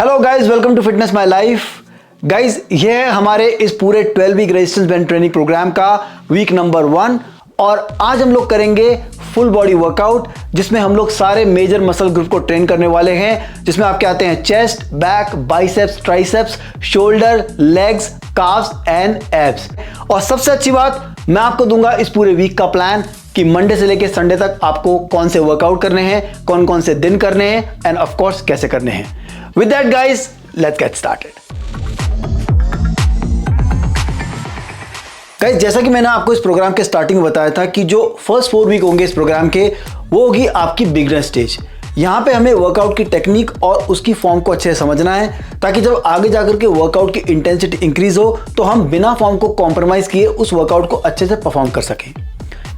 Hello guys, welcome to fitness my life. Guys, ये है हमारे इस पूरे 12 week resistance band training program का वीक नंबर 1 और आज हम लोग करेंगे फुल बॉडी वर्कआउट जिसमें हम लोग सारे मेजर मसल ग्रुप को ट्रेन करने वाले हैं, जिसमें आपके आते हैं chest, back, biceps, triceps, shoulder, legs, carbs and abs. और सबसे अच्छी बात, मैं आपको दूंगा इस पूरे वीक का प्लान कि मंडे से लेकर संडे तक आपको कौन से वर्कआउट करने हैं, कौन कौन से दिन करने हैं एंड ऑफ कोर्स कैसे करने हैं। With that guys, let's get started. Guys, जैसा कि मैंने आपको इस प्रोग्राम के स्टार्टिंग में बताया था कि जो फर्स्ट 4 वीक होंगे इस प्रोग्राम के, वो होगी आपकी बिगिनर स्टेज। यहाँ पे हमें वर्कआउट की टेक्निक और उसकी फॉर्म को अच्छे से समझना है ताकि जब आगे जाकर के वर्कआउट की इंटेंसिटी इंक्रीज हो तो हम बिना फॉर्म को कॉम्प्रोमाइज किए उस वर्कआउट को अच्छे से परफॉर्म कर सकें।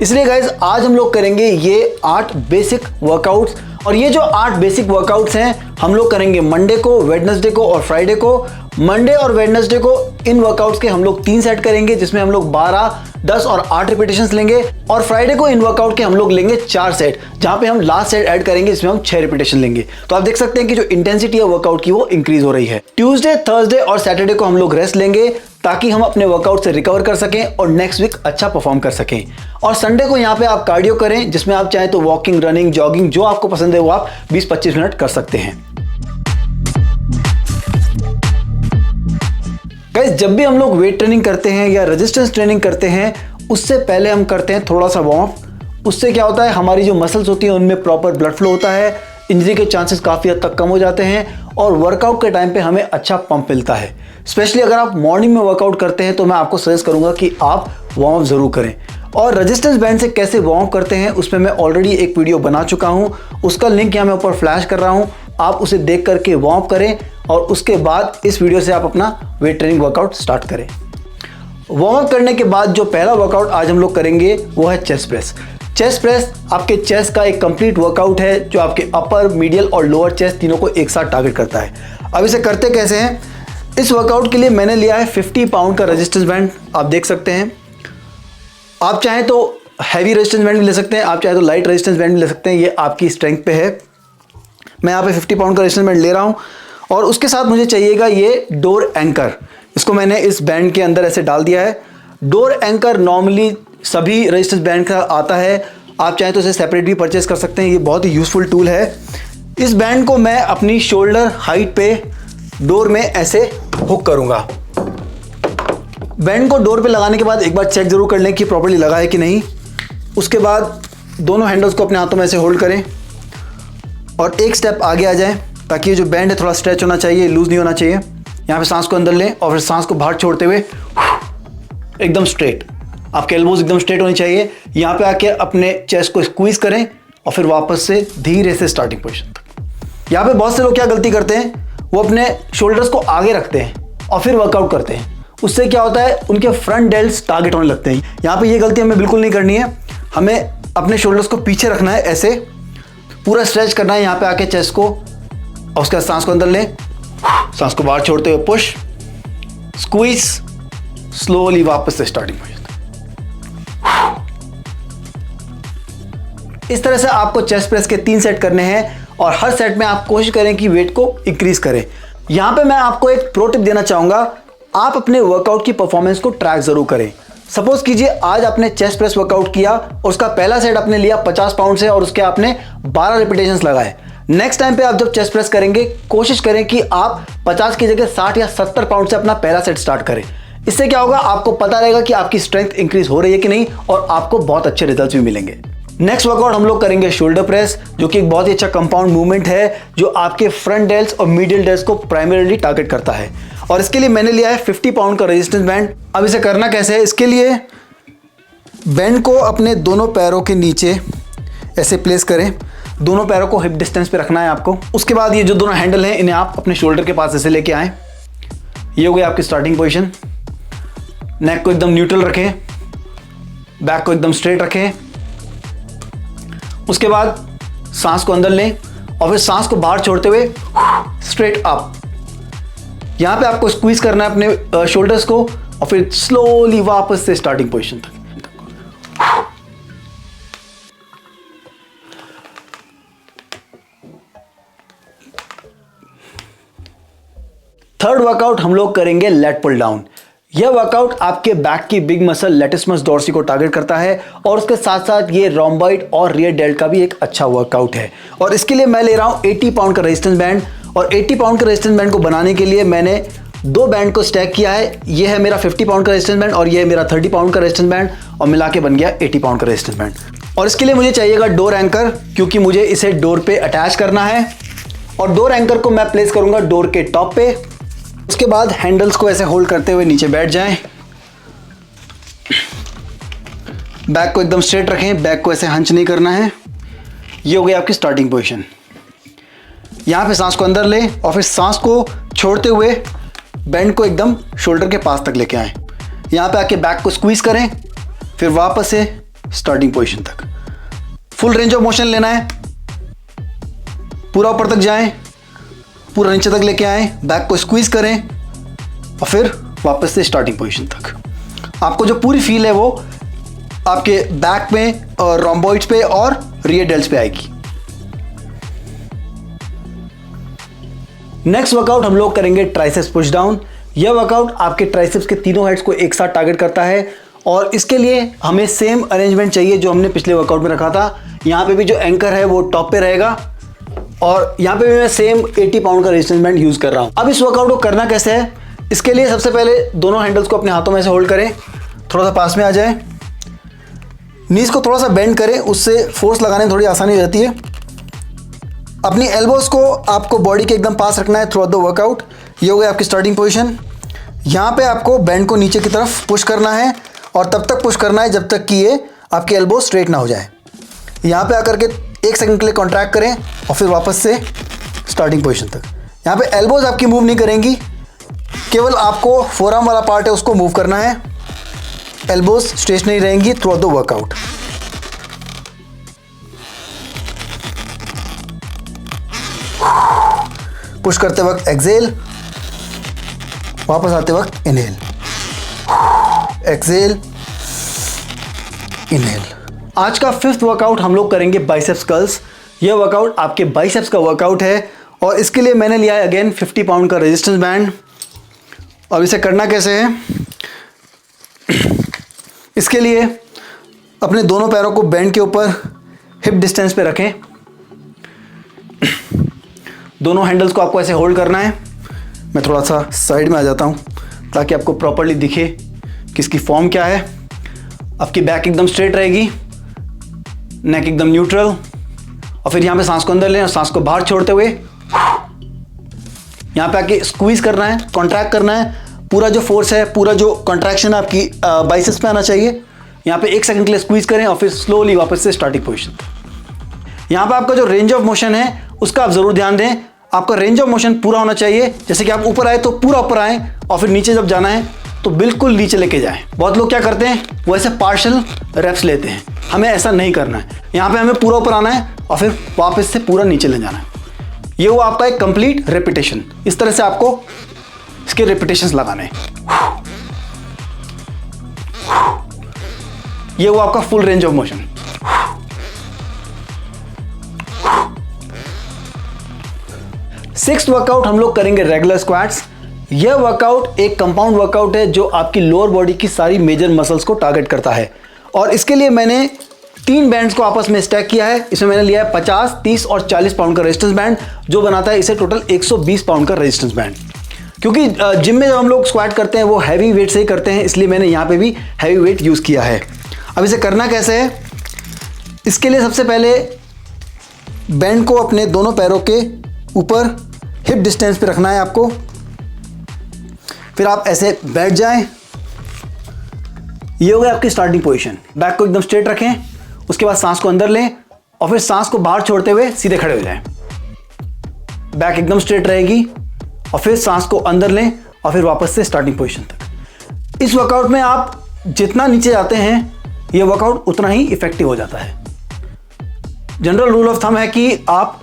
इसलिए गाइज आज हम लोग करेंगे ये 8 बेसिक वर्कआउट्स और ये जो 8 बेसिक वर्कआउट्स हैं हम लोग करेंगे मंडे को, वेडनेसडे को और फ्राइडे को। मंडे और वेडनेसडे को इन वर्कआउट्स के हम लोग 3 सेट करेंगे जिसमें हम लोग 12, 10 और 8 रिपीटेशंस लेंगे और फ्राइडे को इन वर्कआउट के हम लोग लेंगे 4 सेट जहां पे हम लास्ट सेट ऐड करेंगे जिसमें हम 6 रिपीटेशन लेंगे। तो आप देख सकते हैं कि जो इंटेंसिटी है वर्कआउट की वो इंक्रीज हो रही है। ट्यूसडे, थर्सडे और सैटरडे को हम लोग रेस्ट लेंगे ताकि हम अपने वर्कआउट से रिकवर कर सकें और नेक्स्ट वीक अच्छा परफॉर्म कर सकें। और संडे को यहाँ पे आप कार्डियो करें जिसमें आप चाहें तो वॉकिंग, रनिंग, जॉगिंग जो आपको पसंद है वो आप 20-25 मिनट कर सकते हैं। गाइस, जब भी हम लोग वेट ट्रेनिंग करते हैं या रेजिस्टेंस ट्रेनिंग करते हैं उससे पहले हम करते हैं थोड़ा सा वार्म अप। उससे क्या होता है, हमारी जो मसल्स होती हैं उनमें प्रॉपर ब्लड फ्लो होता है, इंजरी के चांसेस काफ़ी हद तक कम हो जाते हैं और वर्कआउट के टाइम पे हमें अच्छा पंप मिलता है। स्पेशली अगर आप मॉर्निंग में वर्कआउट करते हैं तो मैं आपको सजेस्ट करूंगा कि आप वार्म अप ज़रूर करें। और रेजिस्टेंस बैंड से कैसे वार्म अप करते हैं उसमें मैं ऑलरेडी एक वीडियो बना चुका हूं, उसका लिंक यहाँ मैं ऊपर फ्लैश कर रहा हूं। आप उसे देख करके वार्म अप करें और उसके बाद इस वीडियो से आप अपना वेट ट्रेनिंग वर्कआउट स्टार्ट करें। वार्म अप करने के बाद जो पहला वर्कआउट आज हम लोग करेंगे वो है चेस्ट प्रेस। चेस्ट प्रेस आपके चेस्ट का एक कंप्लीट वर्कआउट है जो आपके अपर, मीडियल और लोअर चेस्ट तीनों को एक साथ टारगेट करता है। अब इसे करते कैसे हैं, इस वर्कआउट के लिए मैंने लिया है 50 पाउंड का रेजिस्टेंस बैंड। आप देख सकते हैं, आप चाहें तो हैवी रेजिस्टेंस बैंड भी ले सकते हैं, आप चाहें तो लाइट रेजिस्टेंस बैंड भी ले सकते हैं, ये आपकी स्ट्रेंथ पे है। मैं यहाँ पे 50 पाउंड का रेजिस्टेंस बैंड ले रहा हूँ और उसके साथ मुझे चाहिएगा ये डोर एंकर। इसको मैंने इस बैंड के अंदर ऐसे डाल दिया है। डोर एंकर नॉर्मली सभी रेजिस्टेंस बैंड का आता है, आप चाहें तो इसे सेपरेट भी परचेस कर सकते हैं, ये बहुत ही यूजफुल टूल है। इस बैंड को मैं अपनी शोल्डर हाइट पे डोर में ऐसे हुक करूंगा। बैंड को डोर पे लगाने के बाद एक बार चेक जरूर कर लें कि प्रॉपर्ली लगा है कि नहीं। उसके बाद दोनों हैंडल्स को अपने हाथों में ऐसे होल्ड करें और एक स्टेप आगे आ जाएं ताकि ये जो बैंड है थोड़ा स्ट्रेच होना चाहिए, लूज नहीं होना चाहिए। यहाँ पे सांस को अंदर लें और फिर सांस को बाहर छोड़ते हुए एकदम स्ट्रेट, आपके एल्बोज एकदम स्ट्रेट होनी चाहिए। यहाँ पे आके अपने चेस्ट को स्क्वीज करें और फिर वापस से धीरे से स्टार्टिंग पोजीशन तक। यहाँ पे बहुत से लोग क्या गलती करते हैं, वो अपने शोल्डर्स को आगे रखते हैं और फिर वर्कआउट करते हैं। उससे क्या होता है, उनके फ्रंट डेल्ट्स टारगेट होने लगते हैं। यहाँ पे ये गलती हमें बिल्कुल नहीं करनी है, हमें अपने शोल्डर्स को पीछे रखना है, ऐसे पूरा स्ट्रेच करना है यहाँ पे आके चेस्ट को और उसके बाद सांस को अंदर लें, सांस को बाहर छोड़ते हुए पुश, स्क्वीज, स्लोली वापस से स्टार्टिंग पोजीशन। इस तरह से आपको चेस्ट प्रेस के 3 सेट करने हैं और हर सेट में आप कोशिश करें कि वेट को इंक्रीज करें। यहां पे मैं आपको एक प्रो टिप देना चाहूंगा, आप अपने वर्कआउट की परफॉर्मेंस को ट्रैक जरूर करें। सपोज कीजिए आज आपने चेस्ट प्रेस वर्कआउट किया और उसका पहला सेट आपने लिया 50 पाउंड से और उसके आपने 12 रिपीटेशंस लगाए। नेक्स्ट टाइम पे आप जब चेस्ट प्रेस करेंगे कोशिश करें कि आप 50 की जगह 60 या 70 पाउंड से अपना पहला सेट स्टार्ट करें। इससे क्या होगा, आपको पता रहेगा कि आपकी स्ट्रेंथ इंक्रीज हो रही है कि नहीं और आपको बहुत अच्छे रिजल्ट्स भी मिलेंगे। नेक्स्ट वर्कआउट हम लोग करेंगे शोल्डर प्रेस, जो कि एक बहुत ही अच्छा कंपाउंड मूवमेंट है जो आपके फ्रंट डेल्ट्स और मिडिल डेल्ट्स को प्राइमरीली टारगेट करता है। और इसके लिए मैंने लिया है 50 पाउंड का रेजिस्टेंस बैंड। अब इसे करना कैसे है, इसके लिए बैंड को अपने दोनों पैरों के नीचे ऐसे प्लेस करें, दोनों पैरों को हिप डिस्टेंस पे रखना है आपको। उसके बाद ये जो दोनों हैंडल हैं इन्हें आप अपने शोल्डर के पास ऐसे लेके आएँ। ये हो गई आपकी स्टार्टिंग पोजीशन। नेक को एकदम न्यूट्रल रखें, बैक को एकदम स्ट्रेट रखें। उसके बाद सांस को अंदर लें और फिर सांस को बाहर छोड़ते हुए स्ट्रेट अप। यहां पे आपको स्क्वीज करना है अपने शोल्डर्स को और फिर स्लोली वापस से स्टार्टिंग पोजीशन तक। थर्ड वर्कआउट हम लोग करेंगे लेट पुल डाउन। यह वर्कआउट आपके बैक की बिग मसल लैटिसिमस डोर्सी को टारगेट करता है और उसके साथ साथ ये रोम्बॉइड और रियर डेल्ट का भी एक अच्छा वर्कआउट है। और इसके लिए मैं ले रहा हूं 80 पाउंड का रेजिस्टेंस बैंड, और 80 पाउंड का रेजिस्टेंस बैंड को बनाने के लिए मैंने दो बैंड को स्टैक किया है। ये है मेरा 50 पाउंड का रेजिस्टेंस बैंड और ये है मेरा 30 पाउंड का रेजिस्टेंस बैंड, और मिला के बन गया 80 पाउंड का रेजिस्टेंस बैंड। और इसके लिए मुझे चाहिएगा डोर एंकर, क्योंकि मुझे इसे डोर पे अटैच करना है। और डोर एंकर को मैं प्लेस करूंगा डोर के टॉप पे। उसके बाद हैंडल्स को ऐसे होल्ड करते हुए नीचे बैठ जाएं। बैक को एकदम स्ट्रेट रखें, बैक को ऐसे हंच नहीं करना है। ये हो गई आपकी स्टार्टिंग पोजीशन। यहां पे सांस को अंदर लें और फिर सांस को छोड़ते हुए बैंड को एकदम शोल्डर के पास तक लेके आएं। यहां पे आके बैक को स्क्वीज करें, फिर वापस से स्टार्टिंग पोजीशन तक। फुल रेंज ऑफ मोशन लेना है, पूरा ऊपर तक जाएं, पूरा नीचे तक लेके आएं, बैक को स्क्वीज करें और फिर वापस से स्टार्टिंग पोजीशन तक। आपको जो पूरी फील है वो आपके बैक में और रोम्बॉइड्स पे और रियर डेल्ट्स पे आएगी। नेक्स्ट वर्कआउट हम लोग करेंगे ट्राइसेप्स पुश डाउन। यह वर्कआउट आपके ट्राइसेप्स के तीनों हेड्स को एक साथ टारगेट करता है और इसके लिए हमें सेम अरेंजमेंट चाहिए जो हमने पिछले वर्कआउट में रखा था। यहाँ पे भी जो एंकर है वो टॉप पे रहेगा और यहाँ पे भी मैं सेम 80 पाउंड का रेजिस्टेंस बैंड यूज कर रहा हूँ। अब इस वर्कआउट को करना कैसे है, इसके लिए सबसे पहले दोनों हैंडल्स को अपने हाथों में से होल्ड करें, थोड़ा सा पास में आ जाए, नीज को थोड़ा सा बेंड करें, उससे फोर्स लगाने में थोड़ी आसानी रहती है। अपनी एल्बोज को आपको बॉडी के एकदम पास रखना है थ्रू आउट द वर्कआउट। ये हो गई आपकी स्टार्टिंग पोजीशन। यहाँ पे आपको बैंड को नीचे की तरफ पुश करना है और तब तक पुश करना है जब तक कि ये आपके एल्बो स्ट्रेट ना हो जाए। यहाँ पे आकर के 1 सेकंड के लिए कॉन्ट्रैक्ट करें और फिर वापस से स्टार्टिंग पोजीशन तक। यहाँ पे एल्बोज आपकी मूव नहीं करेंगी, केवल आपको फोरआर्म वाला पार्ट है उसको मूव करना है। एल्बोज स्टेशनरी रहेंगी through out the workout. Push करते वक्त एक्सेल, वापस आते वक्त इनहेल, एक्सेल, इनहेल। आज का 5th वर्कआउट हम लोग करेंगे बाइसेप्स कर्ल्स। यह वर्कआउट आपके बाइसेप्स का वर्कआउट है और इसके लिए मैंने लिया है अगेन 50 पाउंड का रेजिस्टेंस बैंड। और इसे करना कैसे है, इसके लिए अपने दोनों पैरों को बैंड के ऊपर हिप डिस्टेंस पे रखें। दोनों हैंडल्स को आपको ऐसे होल्ड करना है। मैं थोड़ा सा साइड में आ जाता हूँ ताकि आपको प्रॉपर्ली दिखे कि इसकी फॉर्म क्या है। आपकी बैक एकदम स्ट्रेट रहेगी, नेक एकदम न्यूट्रल, और फिर यहाँ पे सांस को अंदर लें और सांस को बाहर छोड़ते हुए यहाँ पे आके स्क्वीज करना है, कॉन्ट्रैक्ट करना है। पूरा जो फोर्स है, पूरा जो कॉन्ट्रैक्शन आपकी बाइसेप्स पे आना चाहिए। यहाँ पे 1 सेकंड के लिए स्क्वीज करें और फिर स्लोली वापस से स्टार्टिंग पोजीशन। यहाँ पे आपका जो रेंज ऑफ मोशन है उसका आप जरूर ध्यान दें। आपका रेंज ऑफ मोशन पूरा होना चाहिए, जैसे कि आप ऊपर आए तो पूरा ऊपर आए और फिर नीचे जब जाना है तो बिल्कुल नीचे लेके जाएं। बहुत लोग क्या करते हैं, वो ऐसे पार्शियल रेप्स लेते हैं। हमें ऐसा नहीं करना है। यहाँ पे हमें पूरा ऊपर आना है और फिर वापस से पूरा नीचे ले जाना है। ये वो आपका एक कंप्लीट रेपिटेशन। इस तरह से आपको इसके रेपिटेशंस लगाने हैं। ये वो आपका full range of motion. Sixth workout हम लोग करेंगे रेगुलर स्क्वाट्स। यह वर्कआउट एक कंपाउंड वर्कआउट है जो आपकी लोअर बॉडी की सारी मेजर मसल्स को टारगेट करता है और इसके लिए मैंने 3 बैंड्स को आपस में स्टैक किया है। इसमें मैंने लिया है 50, 30 और 40 पाउंड का रेजिस्टेंस बैंड, जो बनाता है इसे टोटल 120 पाउंड का रेजिस्टेंस बैंड। क्योंकि जिम में जब हम लोग स्क्वाट करते हैं वो हैवी वेट से ही करते हैं, इसलिए मैंने यहाँ पे भी हैवी वेट यूज़ किया है। अब इसे करना कैसे है, इसके लिए सबसे पहले बैंड को अपने दोनों पैरों के ऊपर हिप डिस्टेंस पे रखना है आपको। फिर आप ऐसे बैठ जाएं। ये हो गई आपकी स्टार्टिंग पोजीशन। बैक को एकदम स्ट्रेट रखें, उसके बाद सांस को अंदर लें और फिर सांस को बाहर छोड़ते हुए सीधे खड़े हो जाएं। बैक एकदम स्ट्रेट रहेगी और फिर सांस को अंदर लें और फिर वापस से स्टार्टिंग पोजीशन तक। इस वर्कआउट में आप जितना नीचे जाते हैं ये वर्कआउट उतना ही इफेक्टिव हो जाता है। जनरल रूल ऑफ थंब है कि आप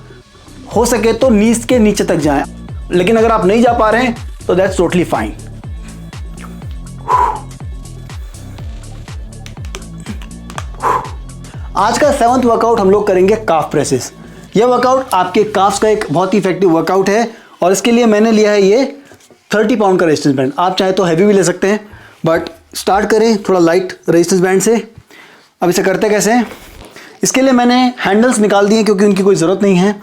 हो सके तो नीज के नीचे तक जाएं, लेकिन अगर आप नहीं जा पा रहे हैं तो दैट्स टोटली फाइन। आज का 7th वर्कआउट हम लोग करेंगे काफ प्रेसेस। यह वर्कआउट आपके काफ्स का एक बहुत ही इफेक्टिव वर्कआउट है और इसके लिए मैंने लिया है ये 30 पाउंड का रेजिस्टेंस बैंड। आप चाहे तो हैवी भी ले सकते हैं, बट स्टार्ट करें थोड़ा लाइट रेजिस्टेंस बैंड से। अब इसे करते कैसे हैं, इसके लिए मैंने हैंडल्स निकाल दिए क्योंकि उनकी कोई ज़रूरत नहीं है।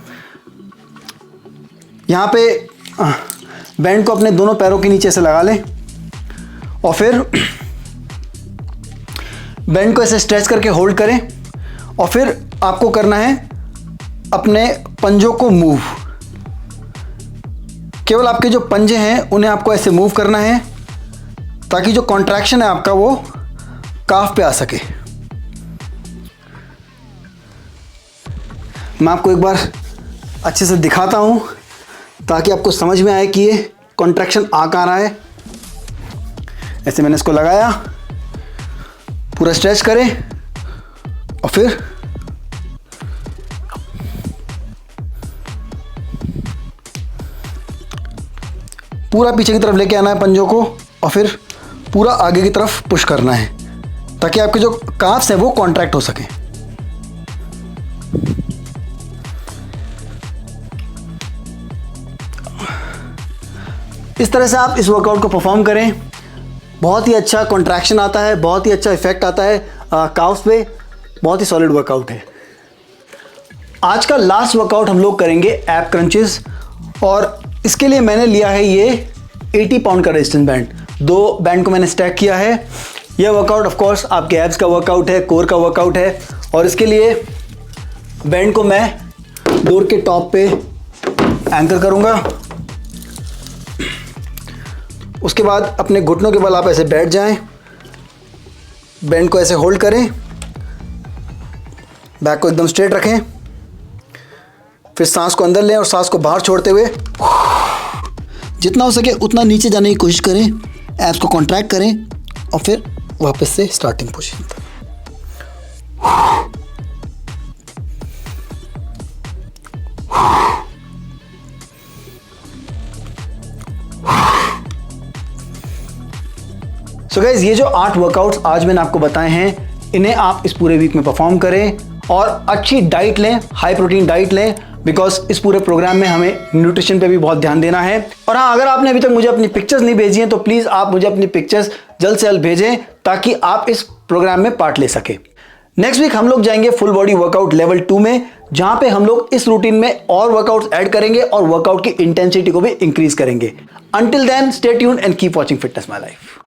यहाँ पे बैंड को अपने दोनों पैरों के नीचे से लगा लें और फिर बैंड को ऐसे स्ट्रेच करके होल्ड करें और फिर आपको करना है अपने पंजों को मूव। केवल आपके जो पंजे हैं उन्हें आपको ऐसे मूव करना है ताकि जो कॉन्ट्रैक्शन है आपका वो काफ पे आ सके। मैं आपको एक बार अच्छे से दिखाता हूं ताकि आपको समझ में आए कि ये कॉन्ट्रैक्शन आ कहाँ रहा है। ऐसे मैंने इसको लगाया, पूरा स्ट्रेच करें और फिर पूरा पीछे की तरफ लेके आना है पंजों को और फिर पूरा आगे की तरफ पुश करना है ताकि आपके जो काफ्स हैं वो कॉन्ट्रैक्ट हो सकें। इस तरह से आप इस वर्कआउट को परफॉर्म करें, बहुत ही अच्छा कॉन्ट्रैक्शन आता है, बहुत ही अच्छा इफेक्ट आता है काफ्स पे, बहुत ही सॉलिड वर्कआउट है। आज का लास्ट वर्कआउट हम लोग करेंगे एब क्रंचेस और इसके लिए मैंने लिया है ये 80 पाउंड का रेजिस्टेंस बैंड। 2 बैंड को मैंने स्टैक किया है। यह वर्कआउट ऑफ कोर्स आपके एब्स का वर्कआउट है, कोर का वर्कआउट है और इसके लिए बैंड को मैं डोर के टॉप पे एंकर करूंगा। उसके बाद अपने घुटनों के बल आप ऐसे बैठ जाएं, बैंड को ऐसे होल्ड करें, बैक को एकदम स्ट्रेट रखें, फिर सांस को अंदर लें और सांस को बाहर छोड़ते हुए जितना हो सके उतना नीचे जाने की कोशिश करें, एब्स को कॉन्ट्रैक्ट करें और फिर वापस से स्टार्टिंग पोजीशन तक। सो गाइज, ये जो 8 वर्कआउट्स आज मैंने आपको बताए हैं, इन्हें आप इस पूरे वीक में परफॉर्म करें और अच्छी डाइट लें, हाई प्रोटीन डाइट लें, बिकॉज इस पूरे प्रोग्राम में हमें न्यूट्रिशन पे भी बहुत ध्यान देना है। और हाँ, अगर आपने अभी तक मुझे अपनी पिक्चर्स नहीं भेजी हैं तो प्लीज़ आप मुझे अपनी पिक्चर्स जल्द से जल्द भेजें ताकि आप इस प्रोग्राम में पार्ट ले सके। नेक्स्ट वीक हम लोग जाएंगे फुल बॉडी वर्कआउट लेवल 2 में, जहां पे हम लोग इस रूटीन में और वर्कआउट्स ऐड करेंगे और वर्कआउट की इंटेंसिटी को भी इंक्रीज करेंगे। Until then, stay tuned and keep watching fitness my life.